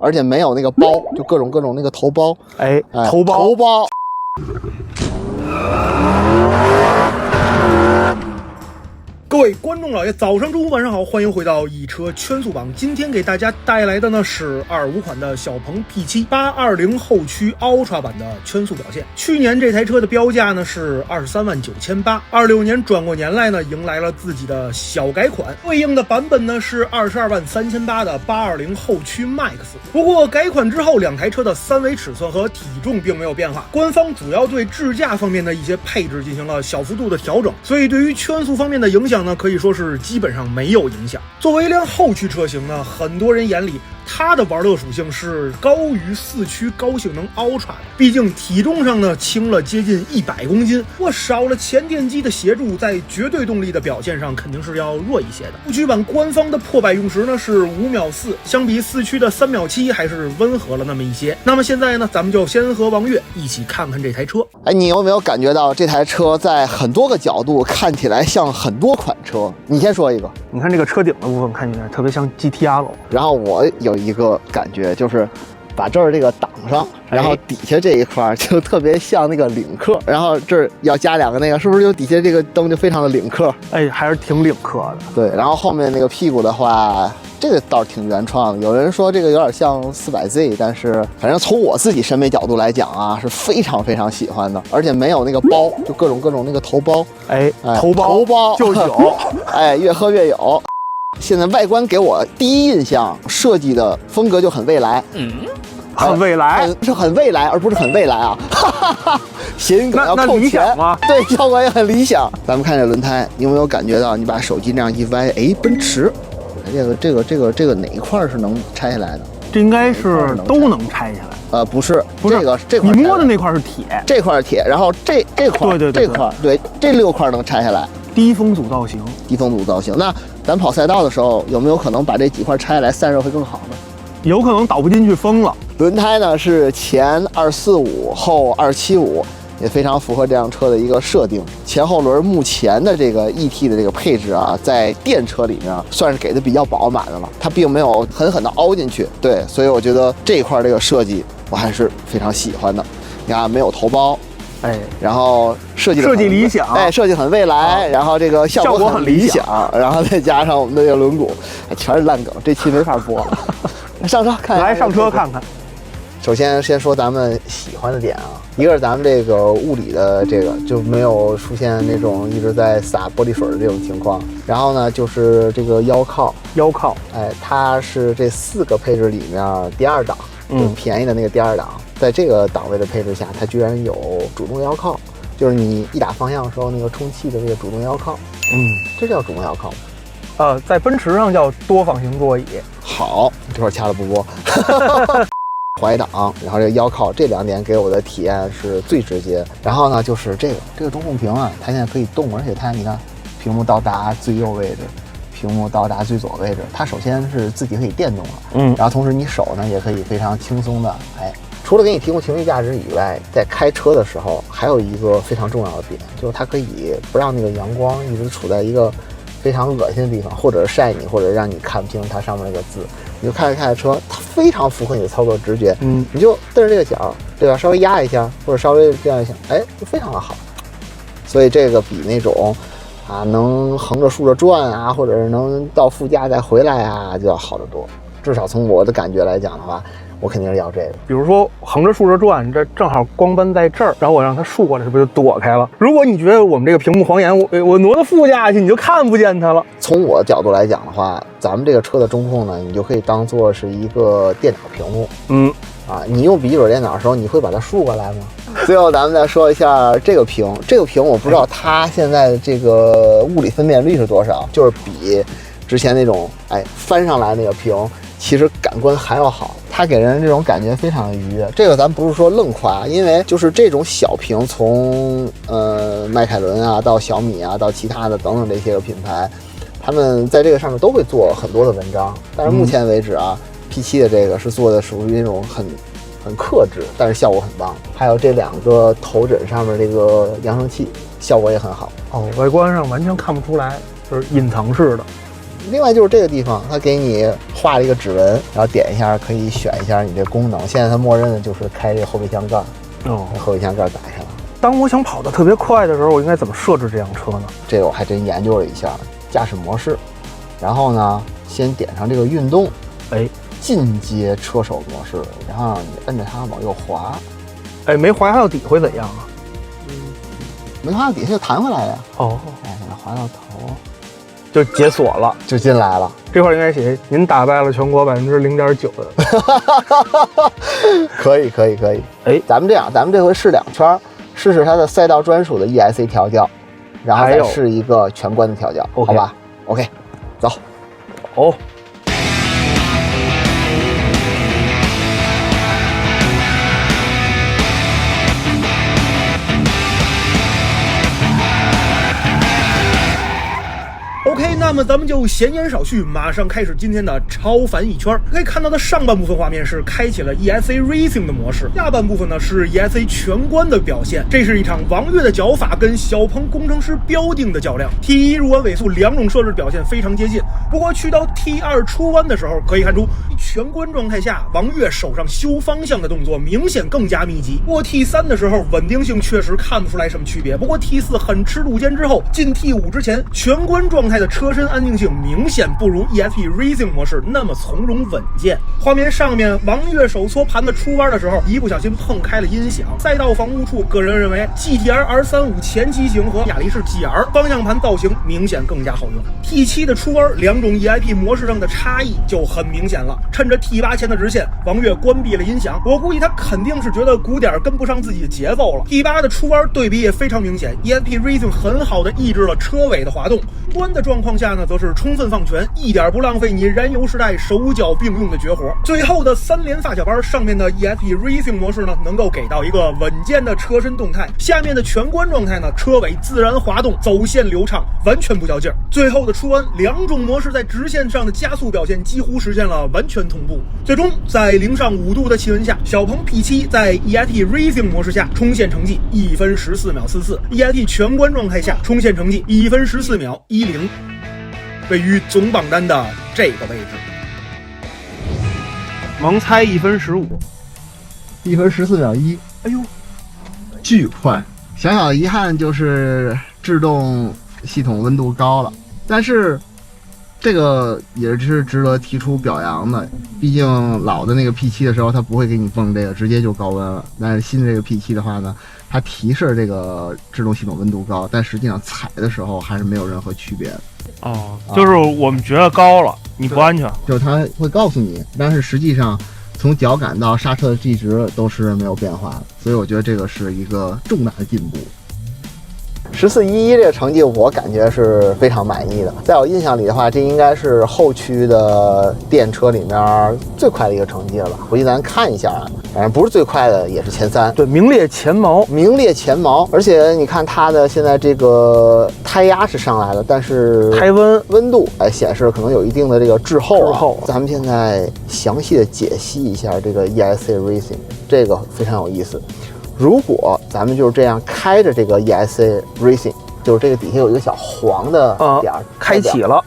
而且没有那个包，就各种那个头包，头包。各位观众老爷，早上、中午、晚上好，欢迎回到一车圈速榜。今天给大家带来的呢是25款的小鹏 P7 820后驱 Ultra 版的圈速表现。去年这台车的标价呢是239800，26年转过年来呢，迎来了自己的小改款，对应的版本呢是223800的820后驱 Max。不过改款之后，两台车的三维尺寸和体重并没有变化，官方主要对智驾方面的一些配置进行了小幅度的调整，所以对于圈速方面的影响可以说是基本上没有影响。作为一辆后驱车型呢，很多人眼里它的玩乐属性是高于四驱高性能 Ultra 的，毕竟体重上呢轻了接近100公斤，或少了前电机的协助，在绝对动力的表现上肯定是要弱一些的。后驱版官方的破百用时呢是5秒4，相比四驱的3秒7还是温和了那么一些。那么现在呢，咱们就先和王悦一起看看这台车。你有没有感觉到这台车在很多个角度看起来像很多款车？你先说一个。你看这个车顶的部分看起来特别像 GTR， 然后我有一个感觉就是把这儿这个挡上，然后底下这一块就特别像那个领克，然后这儿要加两个那个，是不是就底下这个灯就非常的领克？还是挺领克的。对，然后后面那个屁股的话，这个倒是挺原创的。有人说这个有点像400Z， 但是反正从我自己审美角度来讲啊，是非常非常喜欢的，而且没有那个包，就各种那个头包，头包就有，越喝越有。现在外观给我第一印象设计的风格就很未来，很未来，是很未来，而不是很未来啊！谐音梗要扣钱吗？对，效果也很理想。咱们看这轮胎，你有没有感觉到？你把手机这样一歪，奔驰，这个哪一块是能拆下来的？这应该是都能拆下来。不是这块你摸的那块是铁，这块是铁，然后这块对这块对，这6块能拆下来。低风阻造型，那咱跑赛道的时候，有没有可能把这几块拆下来散热会更好呢？有可能导不进去风了。轮胎呢是前245后275，也非常符合这辆车的一个设定。前后轮目前的这个 ET 的这个配置啊，在电车里面算是给的比较饱满的了，它并没有狠狠的凹进去。对，所以我觉得这一块这个设计我还是非常喜欢的。你看没有头包，然后设计理想，设计很未来，然后这个效果很理想，然后再加上我们的这个轮毂，全是烂梗，这期没法播了。上车看，来上车看看。首先说咱们喜欢的点啊，一个是咱们这个物理的这个就没有出现那种一直在洒玻璃水的这种情况。然后呢，就是这个腰靠，它是这4个配置里面第2档，就便宜的那个第2档。在这个档位的配置下，它居然有主动腰靠，就是你一打方向的时候那个充气的这个主动腰靠。这叫主动腰靠吗？在奔驰上叫多仿型座椅。好，这会儿掐了不播。怀档，然后这个腰靠，这2点给我的体验是最直接。然后呢，就是这个中控屏啊，它现在可以动，而且它你看，屏幕到达最右位置，屏幕到达最左位置，它首先是自己可以电动了，然后同时你手呢也可以非常轻松的，除了给你提供情绪价值以外，在开车的时候还有一个非常重要的点，就是它可以不让那个阳光一直处在一个非常恶心的地方，或者是晒你，或者让你看不清它上面那个字。你就开着车，它非常符合你的操作直觉。你就蹬着这个脚，对吧？稍微压一下，或者稍微这样一下，就非常的好。所以这个比那种能横着竖着转啊，或者是能到副驾再回来啊，就要好得多。至少从我的感觉来讲的话，我肯定是要这个。比如说横着竖着转，这正好光斑在这儿，然后我让它竖过来，是不是就躲开了？如果你觉得我们这个屏幕晃眼，我挪到副驾去，你就看不见它了。从我的角度来讲的话，咱们这个车的中控呢，你就可以当做是一个电脑屏幕。你用笔记本电脑的时候，你会把它竖过来吗？最后咱们再说一下这个屏，我不知道它现在的这个物理分辨率是多少，就是比之前那种翻上来那个屏，其实感官还要好。它给人这种感觉非常的愉悦。这个咱不是说愣夸，因为就是这种小屏，从迈凯伦啊到小米啊到其他的等等这些个品牌，他们在这个上面都会做很多的文章。但是目前为止啊，P7的这个是做的属于那种很克制，但是效果很棒。还有这2个头枕上面这个扬声器，效果也很好。外观上完全看不出来，就是隐藏式的。另外就是这个地方，它给你画了一个指纹，然后点一下可以选一下你这功能。现在它默认的就是开这个后备箱盖，后备箱盖打开了。当我想跑得特别快的时候，我应该怎么设置这辆车呢？这个我还真研究了一下，驾驶模式，然后呢，先点上这个运动，进阶车手模式，然后你摁着它往右滑，没滑到底会怎样啊？没滑到底下就弹回来呀。给它滑到头，就解锁了，就进来了。这块应该写您打败了全国0.9%的。可以。咱们这样，咱们这回试2圈，试试它的赛道专属的 ESC 调教，然后再试一个全关的调教，好吧 ？OK， 走。OK， 那么咱们就闲言少叙，马上开始今天的超凡一圈。可以看到的上半部分画面是开启了 ESC Racing 的模式，下半部分呢是 ESC 全关的表现。这是一场王悦的脚法跟小鹏工程师标定的较量。T1 入弯尾速2种设置表现非常接近，不过去到 T2 出弯的时候，可以看出全关状态下王悦手上修方向的动作明显更加密集。过 T3 的时候稳定性确实看不出来什么区别，不过 T4 很吃路肩之后，进 T5 之前全关状态的车身安定性明显不如 ESP Racing 模式那么从容稳健。画面上面王悦手搓盘子出弯的时候，一不小心碰开了音响。赛道防护处个人认为 GTR R35 前机型和雅力士 GR 方向盘造型明显更加好用。T7 的出弯2种 EIP 模式上的差异就很明显了。趁着 T8 前的直线，王悦关闭了音响，我估计他肯定是觉得鼓点跟不上自己的节奏了。T8 的出弯对比也非常明显， ESP Racing 很好的抑制了车尾的滑动。关的状况下呢，则是充分放权，一点不浪费你燃油时代手脚并用的绝活。最后的3连发小班上面的 ESP Racing 模式呢，能够给到一个稳健的车身动态，下面的全关状态呢，车尾自然滑动，走线流畅，完全不较劲儿。最后的出弯2种模式在直线上的加速表现几乎实现了完全同步。最终在0上5度的气温下，小鹏 P7 在 ESP Racing 模式下冲线成绩1分14秒44， ESP 全关状态下冲线成绩1分14秒10，位于总榜单的这个位置。盲猜1分15，1分14秒1，哎呦，巨快！小小的遗憾就是制动系统温度高了，但是这个也是值得提出表扬的。毕竟老的那个 P7 的时候，它不会给你蹦这个，直接就高温了。但是新的这个 P7 的话呢，它提示这个制动系统温度高，但实际上踩的时候还是没有任何区别的。就是我们觉得高了，你不安全，就是它会告诉你，但是实际上从脚感到刹车的 G 值都是没有变化的，所以我觉得这个是一个重大的进步。1411这个成绩我感觉是非常满意的，在我印象里的话，这应该是后驱的电车里面最快的一个成绩了吧？回去咱看一下啊，反正不是最快的，也是前3，对，名列前茅。而且你看它的现在这个胎压是上来了，但是胎温度显示可能有一定的这个滞后。咱们现在详细的解析一下这个 ESC Racing， 这个非常有意思。如果咱们就是这样开着这个 ESC Racing， 就是这个底下有一个小黄的点开启了，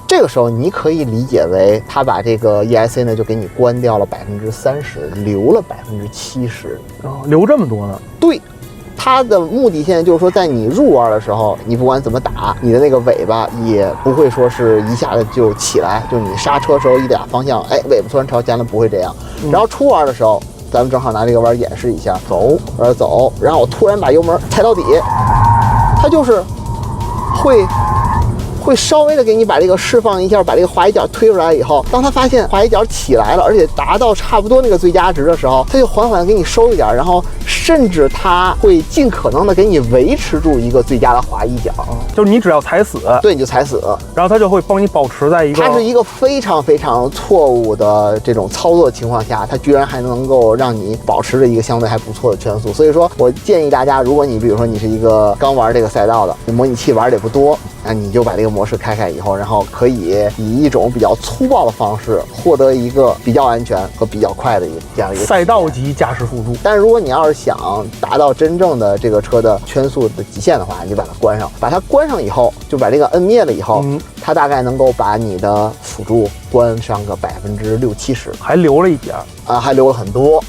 这个时候你可以理解为它把这个 ESC 呢就给你关掉了30%，留了70%。留这么多呢？对。它的目的现在就是说，在你入弯的时候，你不管怎么打，你的那个尾巴也不会说是一下子就起来，就是你刹车时候一打方向，尾巴突然朝前了，不会这样。然后出弯的时候，咱们正好拿这个弯演示一下，走，然后我突然把油门踩到底，它就是会稍微的给你把这个释放一下，把这个滑移角推出来以后，当它发现滑移角起来了，而且达到差不多那个最佳值的时候，它就缓缓给你收一点，然后甚至它会尽可能的给你维持住一个最佳的滑移角，就是你只要踩死，对，你就踩死，然后它就会帮你保持在一个，它是一个非常非常错误的这种操作情况下，它居然还能够让你保持着一个相对还不错的圈速。所以说我建议大家，如果你比如说你是一个刚玩这个赛道的，模拟器玩的也不多，你就把这个模式开开以后，然后可以以一种比较粗暴的方式获得一个比较安全和比较快的这样一个赛道级驾驶辅助。但是如果你要是想达到真正的这个车的圈速的极限的话，你就把它关上，把它关上以后，就把这个摁灭了以后，它大概能够把你的辅助关上个60%-70%，还留了一点啊，还留了很多。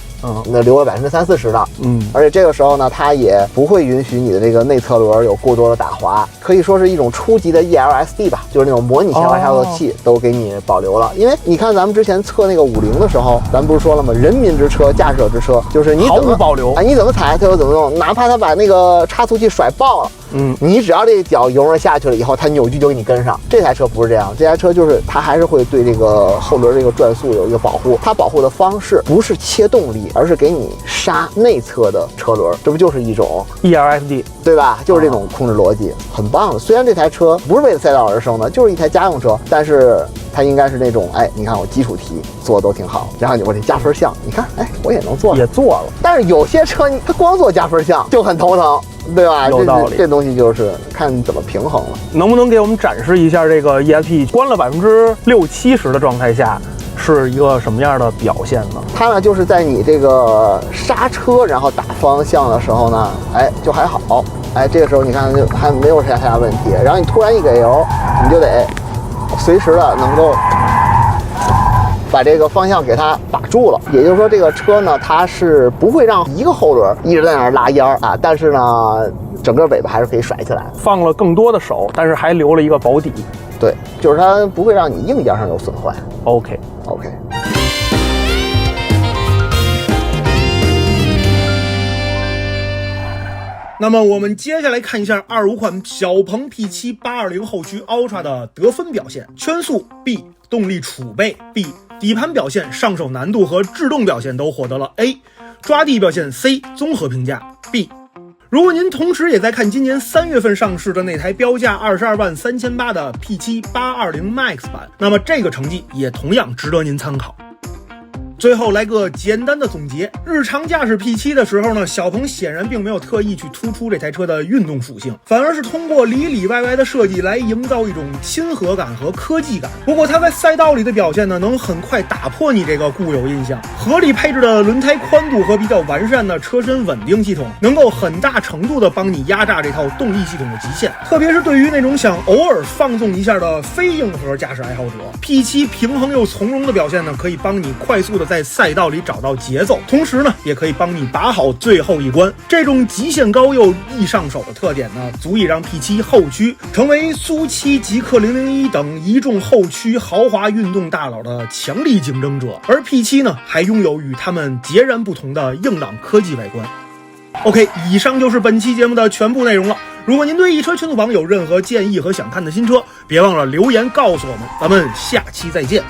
那留了30-40%的，而且这个时候呢，它也不会允许你的这个内侧轮有过多的打滑，可以说是一种初级的 ELSD 吧，就是那种模拟前滑刹车器都给你保留了。因为你看咱们之前测那个50的时候，咱们不是说了吗？人民之车，驾驶者之车，就是你毫无保留啊，你怎么踩它就怎么弄，哪怕它把那个差速器甩爆了。你只要这脚油门下去了以后，它扭矩就给你跟上。这台车不是这样，这台车就是它还是会对这个后轮这个转速有一个保护。它保护的方式不是切动力，而是给你刹内侧的车轮，这不就是一种 ELSD 对吧？就是这种控制逻辑，很棒的。虽然这台车不是为了赛道而生的，就是一台家用车，但是它应该是那种，你看我基础题做的都挺好，然后我这加分项，你看，我也能做，也做了。但是有些车它光做加分项就很头疼。对吧？有道理，这东西就是看你怎么平衡了。能不能给我们展示一下这个 ESP 关了60-70%的状态下是一个什么样的表现呢？它呢，就是在你这个刹车然后打方向的时候呢，就还好，这个时候你看就还没有太大问题。然后你突然一给油，你就得随时的能够把这个方向给它把住了，也就是说这个车呢，它是不会让一个后轮一直在那儿拉烟啊，但是呢，整个尾巴还是可以甩起来，放了更多的手，但是还留了一个保底。对，就是它不会让你硬件上有损坏。OK。那么我们接下来看一下25款小鹏 P7 820后驱 Ultra 的得分表现：圈速 B， 动力储备 B， 底盘表现、上手难度和制动表现都获得了 A， 抓地表现 C， 综合评价 B。如果您同时也在看今年3月份上市的那台标价223800的 P7 820 Max 版，那么这个成绩也同样值得您参考。最后来个简单的总结，日常驾驶 P7 的时候呢，小鹏显然并没有特意去突出这台车的运动属性，反而是通过里里外外的设计来营造一种亲和感和科技感。不过它在赛道里的表现呢，能很快打破你这个固有印象。合理配置的轮胎宽度和比较完善的车身稳定系统，能够很大程度的帮你压榨这套动力系统的极限。特别是对于那种想偶尔放纵一下的非硬核驾驶爱好者， P7 平衡又从容的表现呢，可以帮你快速的在赛道里找到节奏，同时呢，也可以帮你把好最后一关。这种极限高又易上手的特点呢，足以让 P7 后驱成为苏7、极氪001等一众后驱豪华运动大佬的强力竞争者。而 P7 呢，还拥有与他们截然不同的硬朗科技外观。OK， 以上就是本期节目的全部内容了。如果您对一车圈速榜有任何建议和想看的新车，别忘了留言告诉我们。咱们下期再见。